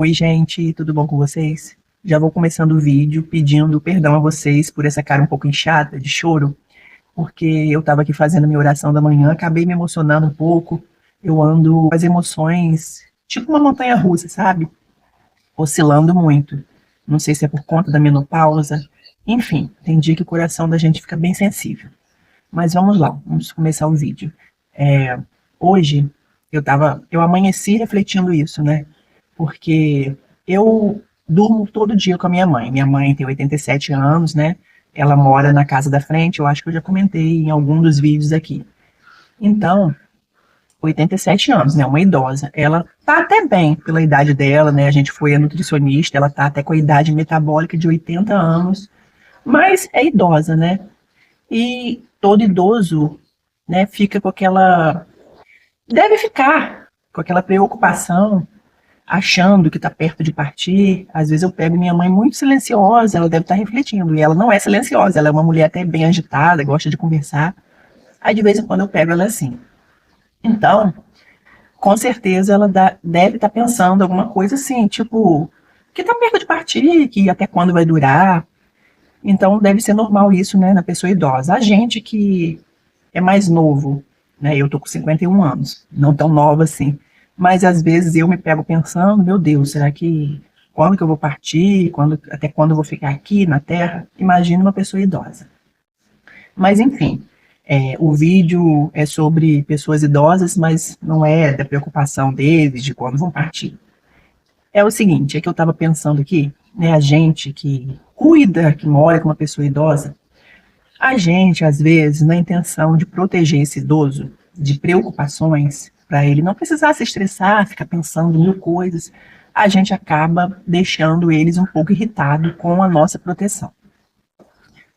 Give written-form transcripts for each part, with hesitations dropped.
Oi, gente, tudo bom com vocês? Já vou começando o vídeo pedindo perdão a vocês por essa cara um pouco inchada, de choro, porque eu estava aqui fazendo minha oração da manhã, acabei me emocionando um pouco. Eu ando com as emoções, tipo uma montanha russa, sabe? Oscilando muito. Não sei se é por conta da menopausa. Enfim, tem dia que o coração da gente fica bem sensível. Mas vamos lá, vamos começar o vídeo. Hoje eu amanheci refletindo isso, né? Porque eu durmo todo dia com a minha mãe. Minha mãe tem 87 anos, né? Ela mora na casa da frente, eu acho que eu já comentei em algum dos vídeos aqui. Então, 87 anos, né? Uma idosa. Ela tá até bem pela idade dela, né? A gente foi a nutricionista, ela tá até com a idade metabólica de 80 anos, mas é idosa, né? E todo idoso, né, fica com aquela. Deve ficar com aquela preocupação achando que está perto de partir. Às vezes eu pego minha mãe muito silenciosa, ela deve estar refletindo, e ela não é silenciosa, ela é uma mulher até bem agitada, gosta de conversar. Aí de vez em quando eu pego ela assim. Então, com certeza ela deve estar pensando alguma coisa assim, tipo, que está perto de partir, que até quando vai durar. Então deve ser normal isso, né, na pessoa idosa. A gente que é mais novo, né? Eu tô com 51 anos, não tão nova assim. Mas às vezes eu me pego pensando, meu Deus, será que quando que eu vou partir? Até quando eu vou ficar aqui na Terra? Imagina uma pessoa idosa. Mas enfim, o vídeo é sobre pessoas idosas, mas não é da preocupação deles de quando vão partir. É o seguinte, é que eu estava pensando aqui, né? A gente que cuida, que mora com uma pessoa idosa, a gente, às vezes, na intenção de proteger esse idoso de preocupações, para ele não precisar se estressar, ficar pensando mil coisas, a gente acaba deixando eles um pouco irritados com a nossa proteção.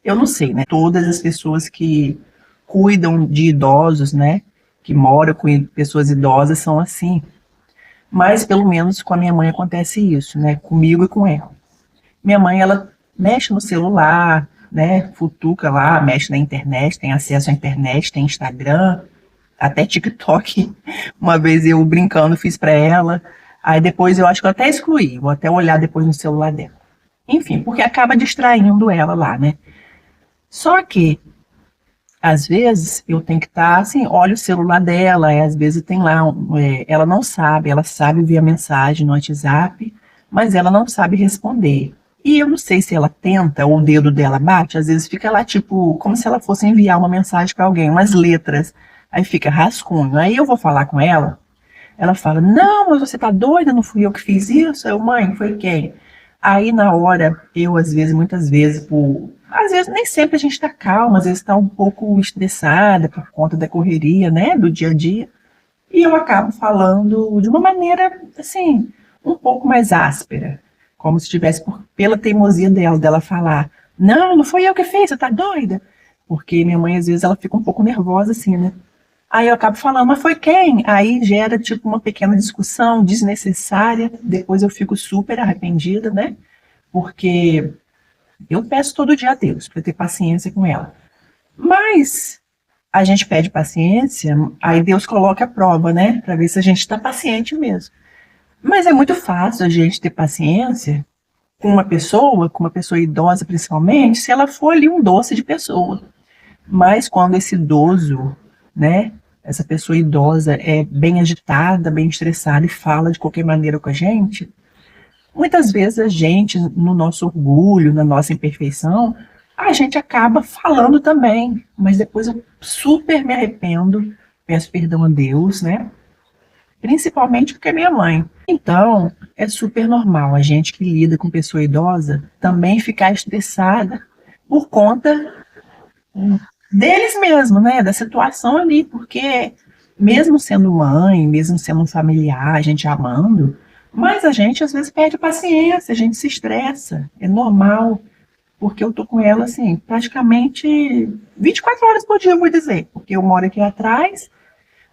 Eu não sei, né? Todas as pessoas que cuidam de idosos, né? Que moram com pessoas idosas são assim. Mas pelo menos com a minha mãe acontece isso, né? Comigo e com ela. Minha mãe, ela mexe no celular, né? Futuca lá, mexe na internet, tem acesso à internet, tem Instagram, até TikTok. Uma vez eu brincando fiz para ela. Aí depois eu acho que eu até excluí, vou até olhar depois no celular dela. Enfim, porque acaba distraindo ela lá, né? Só que às vezes eu tenho que estar assim, olha o celular dela, às vezes tem lá, ela não sabe, ela sabe ver a mensagem no WhatsApp, mas ela não sabe responder. E eu não sei se ela tenta ou o dedo dela bate, às vezes fica lá tipo, como se ela fosse enviar uma mensagem para alguém, umas letras, aí fica rascunho. Aí eu vou falar com ela fala, não, mas você tá doida, não fui eu que fiz isso? Eu, mãe, foi quem? Aí na hora, eu às vezes, muitas vezes, às vezes nem sempre a gente tá calma, às vezes tá um pouco estressada por conta da correria, né, do dia a dia, e eu acabo falando de uma maneira, assim, um pouco mais áspera, como se tivesse pela teimosia dela falar, não, não foi eu que fiz, você tá doida? Porque minha mãe, às vezes, ela fica um pouco nervosa, assim, né? Aí eu acabo falando, mas foi quem? Aí gera tipo uma pequena discussão desnecessária. Depois eu fico super arrependida, né? Porque eu peço todo dia a Deus para ter paciência com ela. Mas a gente pede paciência, aí Deus coloca a prova, né? Para ver se a gente está paciente mesmo. Mas é muito fácil a gente ter paciência com uma pessoa idosa principalmente, se ela for ali um doce de pessoa. Mas quando esse idoso, né, essa pessoa idosa é bem agitada, bem estressada e fala de qualquer maneira com a gente, muitas vezes a gente, no nosso orgulho, na nossa imperfeição, a gente acaba falando também. Mas depois eu super me arrependo, peço perdão a Deus, né? Principalmente porque é minha mãe. Então, é super normal a gente que lida com pessoa idosa também ficar estressada por conta deles mesmo, né? Da situação ali, porque mesmo sendo mãe, mesmo sendo um familiar, a gente amando, mas a gente às vezes perde a paciência, a gente se estressa, é normal, porque eu tô com ela assim, praticamente 24 horas por dia, eu vou dizer, porque eu moro aqui atrás,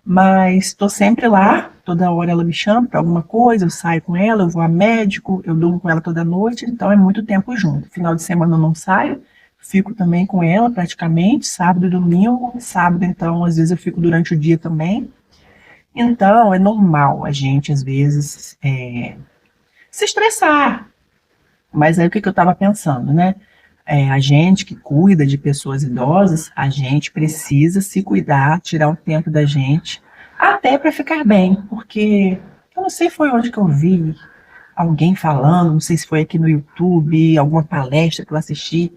mas estou sempre lá, toda hora ela me chama para alguma coisa, eu saio com ela, eu vou a médico, eu durmo com ela toda noite, então é muito tempo junto. Final de semana eu não saio, fico também com ela praticamente, sábado e domingo. Sábado, então, às vezes eu fico durante o dia também. Então, é normal a gente, às vezes, se estressar. Mas aí o que eu estava pensando, né? A gente que cuida de pessoas idosas, a gente precisa se cuidar, tirar um tempo da gente, até para ficar bem, porque eu não sei foi onde que eu vi alguém falando, não sei se foi aqui no YouTube, alguma palestra que eu assisti,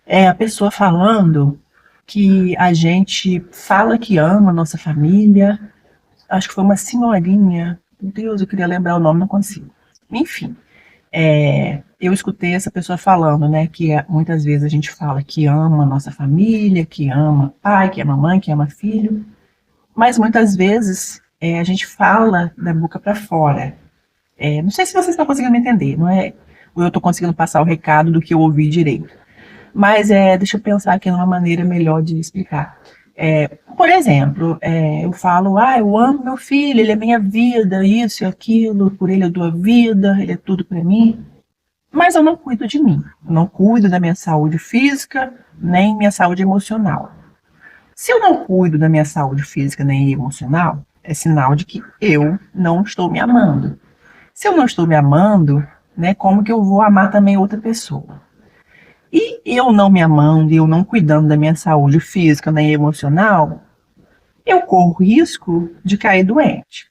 a pessoa falando que a gente fala que ama a nossa família, acho que foi uma senhorinha, meu Deus, eu queria lembrar o nome, não consigo. Enfim, eu escutei essa pessoa falando, né, que muitas vezes a gente fala que ama a nossa família, que ama pai, que ama mãe, que ama filho, mas muitas vezes a gente fala da boca para fora. Não sei se vocês estão conseguindo me entender, não é? Ou eu estou conseguindo passar o recado do que eu ouvi direito. Mas deixa eu pensar aqui numa maneira melhor de explicar. Por exemplo, eu falo, eu amo meu filho, ele é minha vida, isso e aquilo, por ele eu dou a vida, ele é tudo para mim. Mas eu não cuido de mim, eu não cuido da minha saúde física, nem minha saúde emocional. Se eu não cuido da minha saúde física nem emocional, é sinal de que eu não estou me amando. Se eu não estou me amando, né, como que eu vou amar também outra pessoa? E eu não me amando, eu não cuidando da minha saúde física nem emocional, eu corro risco de cair doente.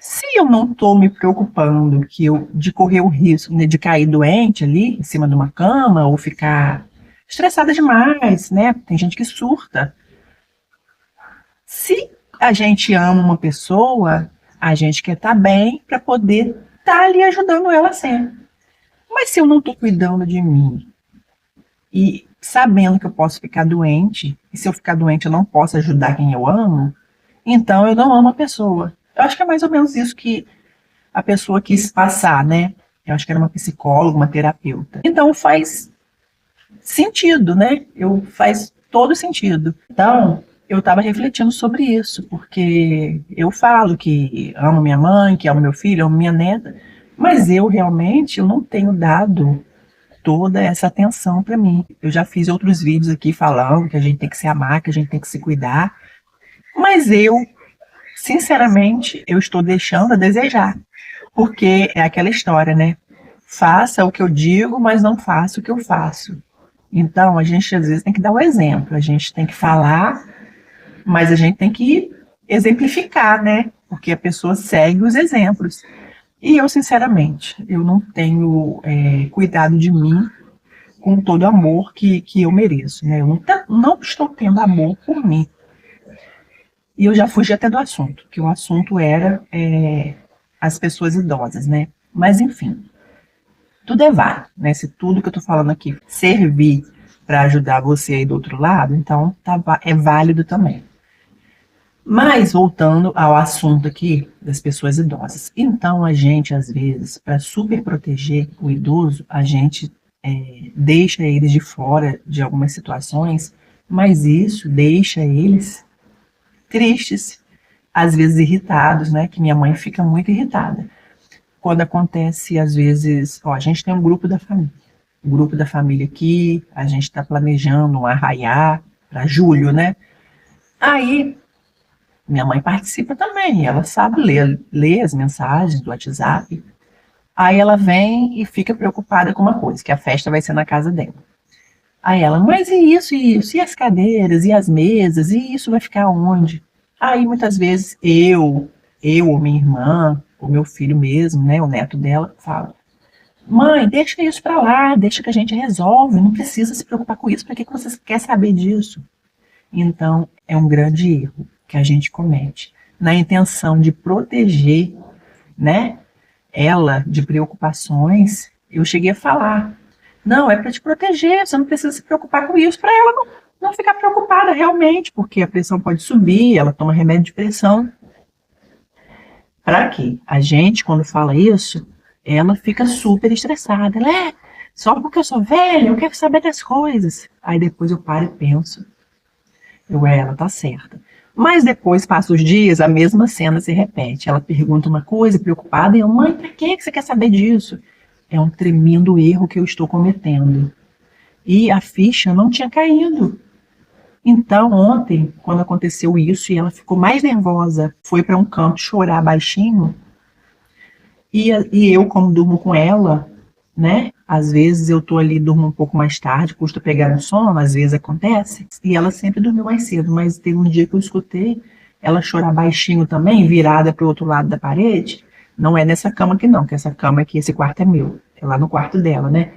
Se eu não estou me preocupando de correr o risco, né, de cair doente ali em cima de uma cama ou ficar estressada demais, né? Tem gente que surta. Se a gente ama uma pessoa, a gente quer estar bem para poder estar ali ajudando ela sempre. Mas se eu não estou cuidando de mim e sabendo que eu posso ficar doente, e se eu ficar doente eu não posso ajudar quem eu amo, então eu não amo a pessoa. Eu acho que é mais ou menos isso que a pessoa quis passar, né? Eu acho que era uma psicóloga, uma terapeuta. Então faz sentido, né? Faz todo sentido. Então, eu estava refletindo sobre isso, porque eu falo que amo minha mãe, que amo meu filho, amo minha neta, mas eu realmente não tenho dado toda essa atenção para mim. Eu já fiz outros vídeos aqui falando que a gente tem que se amar, que a gente tem que se cuidar, mas sinceramente, eu estou deixando a desejar, porque é aquela história, né? Faça o que eu digo, mas não faça o que eu faço. Então, a gente às vezes tem que dar o exemplo, a gente tem que falar, mas a gente tem que exemplificar, né? Porque a pessoa segue os exemplos. E eu, sinceramente, eu não tenho cuidado de mim com todo o amor que eu mereço, né? Eu não estou tendo amor por mim. E eu já fugi até do assunto, que o assunto era as pessoas idosas, né? Mas, enfim, tudo é válido, né? Se tudo que eu tô falando aqui servir para ajudar você aí do outro lado, então é válido também. Mas voltando ao assunto aqui das pessoas idosas. Então a gente, às vezes, para super proteger o idoso, a gente deixa eles de fora de algumas situações, mas isso deixa eles tristes, às vezes irritados, né? Que minha mãe fica muito irritada quando acontece, às vezes, a gente tem um grupo da família. O grupo da família aqui, a gente está planejando um arraiá para julho, né? Aí, minha mãe participa também, ela sabe ler as mensagens do WhatsApp. Aí ela vem e fica preocupada com uma coisa, que a festa vai ser na casa dela. Aí ela, mas e isso, e isso? E as cadeiras, e as mesas, e isso vai ficar onde? Aí muitas vezes eu ou minha irmã, o meu filho mesmo, né, o neto dela, fala: mãe, deixa isso para lá, deixa que a gente resolve, não precisa se preocupar com isso, para que você quer saber disso? Então, é um grande erro que a gente comete, na intenção de proteger, né, ela de preocupações. Eu cheguei a falar: não, é para te proteger, você não precisa se preocupar com isso, para ela não ficar preocupada realmente, porque a pressão pode subir, ela toma remédio de pressão. Para quê? A gente, quando fala isso, ela fica super estressada. Ela só porque eu sou velha, eu quero saber das coisas. Aí depois eu paro e penso, ela tá certa. Mas depois, passa os dias, a mesma cena se repete. Ela pergunta uma coisa, preocupada, e eu, mãe, pra que você quer saber disso? É um tremendo erro que eu estou cometendo. E a ficha não tinha caído. Então, ontem, quando aconteceu isso e ela ficou mais nervosa, foi para um canto chorar baixinho, E eu, como durmo com ela, né? Às vezes eu tô ali, durmo um pouco mais tarde, custa pegar no sono, às vezes acontece. E ela sempre dormiu mais cedo, mas teve um dia que eu escutei ela chorar baixinho também, virada para o outro lado da parede. Não é nessa cama aqui não, que essa cama aqui, esse quarto é meu. É lá no quarto dela, né?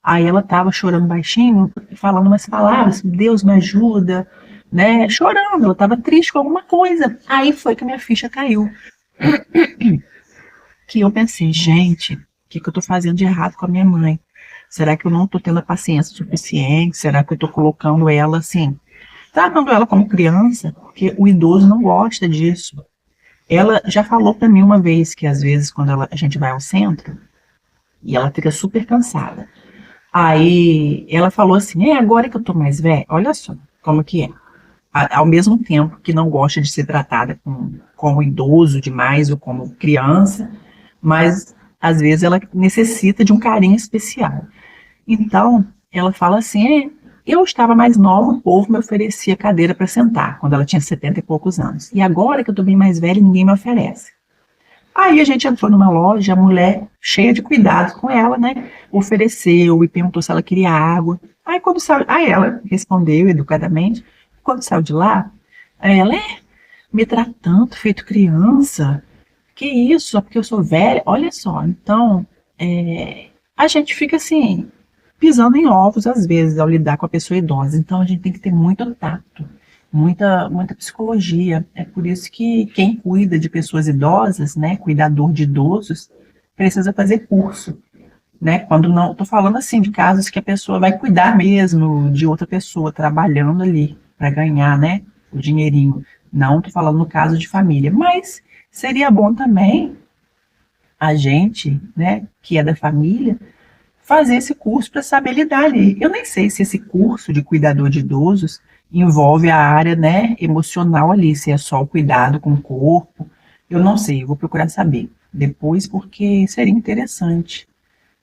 Aí ela tava chorando baixinho, falando umas palavras, Deus me ajuda, né? Chorando, ela tava triste com alguma coisa. Aí foi que minha ficha caiu. Que eu pensei, gente, o que eu tô fazendo de errado com a minha mãe? Será que eu não tô tendo a paciência suficiente? Será que eu tô colocando ela assim, tratando ela como criança? Porque o idoso não gosta disso. Ela já falou para mim uma vez que às vezes quando a gente vai ao centro e ela fica super cansada. Aí ela falou assim, agora que eu tô mais velha, olha só como que é. Ao mesmo tempo que não gosta de ser tratada como idoso demais ou como criança, mas às vezes ela necessita de um carinho especial. Então, ela fala assim, eu estava mais nova, o povo me oferecia cadeira para sentar, quando ela tinha 70 e poucos anos. E agora que eu estou bem mais velha, ninguém me oferece. Aí a gente entrou numa loja, a mulher, cheia de cuidado com ela, né? Ofereceu e perguntou se ela queria água. Aí quando saiu, aí ela respondeu educadamente. Quando saiu de lá, aí ela, me tratando, feito criança. Que isso, só porque eu sou velha? Olha só, então, a gente fica assim, pisando em ovos às vezes ao lidar com a pessoa idosa. Então a gente tem que ter muito tato, muita psicologia. É por isso que quem cuida de pessoas idosas, né, cuidador de idosos, precisa fazer curso, né? Quando não, estou falando assim de casos que a pessoa vai cuidar mesmo de outra pessoa trabalhando ali para ganhar, né, o dinheirinho. Não estou falando no caso de família, mas seria bom também a gente, né, que é da família, fazer esse curso para saber lidar ali. Eu nem sei se esse curso de cuidador de idosos envolve a área, né, emocional ali, se é só o cuidado com o corpo. Eu não sei, eu vou procurar saber depois, porque seria interessante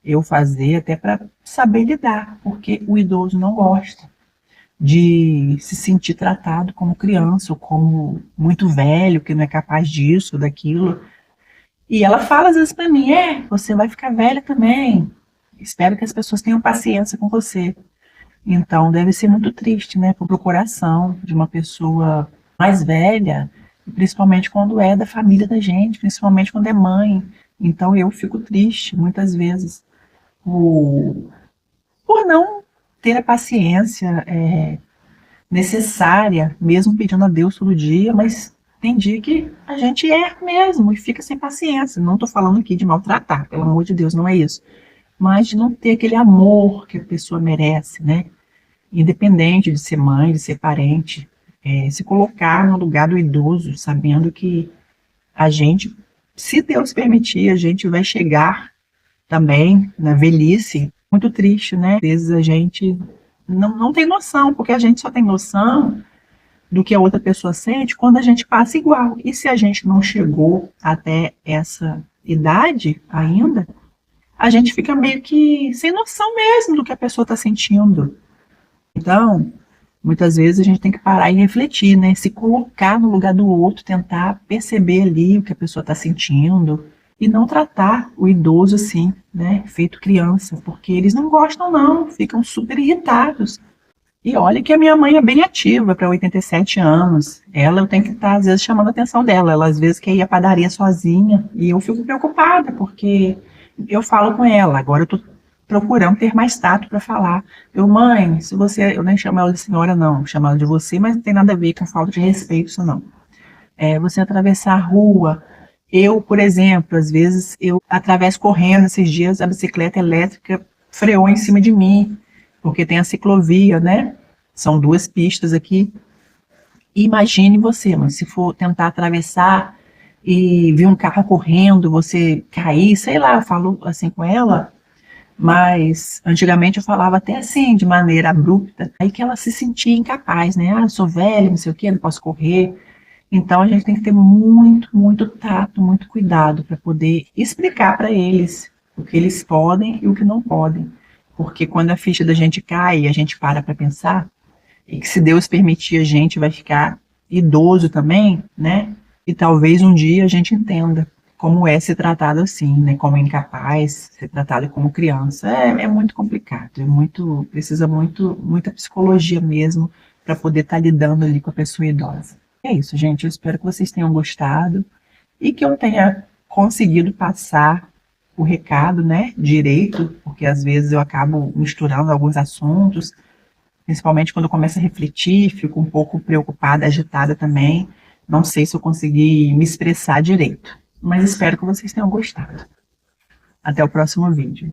eu fazer até para saber lidar, porque o idoso não gosta de se sentir tratado como criança ou como muito velho, que não é capaz disso, daquilo. E ela fala às vezes para mim, você vai ficar velha também. Espero que as pessoas tenham paciência com você. Então deve ser muito triste, né, para o coração de uma pessoa mais velha, principalmente quando é da família da gente, principalmente quando é mãe. Então eu fico triste muitas vezes por, por não ter a paciência necessária, mesmo pedindo a Deus todo dia, mas tem dia que a gente erra mesmo e fica sem paciência. Não estou falando aqui de maltratar, pelo amor de Deus, não é isso. Mas de não ter aquele amor que a pessoa merece, né? Independente de ser mãe, de ser parente, se colocar no lugar do idoso, sabendo que a gente, se Deus permitir, a gente vai chegar também na velhice. Muito triste, né? Às vezes a gente não tem noção, porque a gente só tem noção do que a outra pessoa sente quando a gente passa igual. E se a gente não chegou até essa idade ainda, a gente fica meio que sem noção mesmo do que a pessoa está sentindo. Então, muitas vezes a gente tem que parar e refletir, né? Se colocar no lugar do outro, tentar perceber ali o que a pessoa está sentindo e não tratar o idoso assim, né? Feito criança, porque eles não gostam não, ficam super irritados. E olha que a minha mãe é bem ativa para 87 anos. Ela, eu tenho que estar às vezes chamando a atenção dela. Ela às vezes quer ir à padaria sozinha e eu fico preocupada porque eu falo com ela. Agora eu estou procurando ter mais tato para falar. Mãe, se você, eu nem chamo ela de senhora não, chamo ela de você, mas não tem nada a ver com falta de respeito isso não. Você atravessar a rua. Eu, por exemplo, às vezes eu atravesso correndo. Esses dias a bicicleta elétrica freou em cima de mim, porque tem a ciclovia, né? São duas pistas aqui. Imagine você, mas se for tentar atravessar e vir um carro correndo, você cair, sei lá, eu falo assim com ela, mas antigamente eu falava até assim, de maneira abrupta, aí que ela se sentia incapaz, né? Eu sou velha, não sei o quê, não posso correr. Então a gente tem que ter muito tato, muito cuidado para poder explicar para eles o que eles podem e o que não podem. Porque quando a ficha da gente cai e a gente para pensar, e que se Deus permitir a gente vai ficar idoso também, né? E talvez um dia a gente entenda como é ser tratado assim, né? Como incapaz, ser tratado como criança. É muito complicado, precisa muita psicologia mesmo para poder estar lidando ali com a pessoa idosa. É isso, gente. Eu espero que vocês tenham gostado e que eu tenha conseguido passar o recado, né, direito, porque às vezes eu acabo misturando alguns assuntos, principalmente quando eu começo a refletir, fico um pouco preocupada, agitada também. Não sei se eu consegui me expressar direito, mas espero que vocês tenham gostado. Até o próximo vídeo.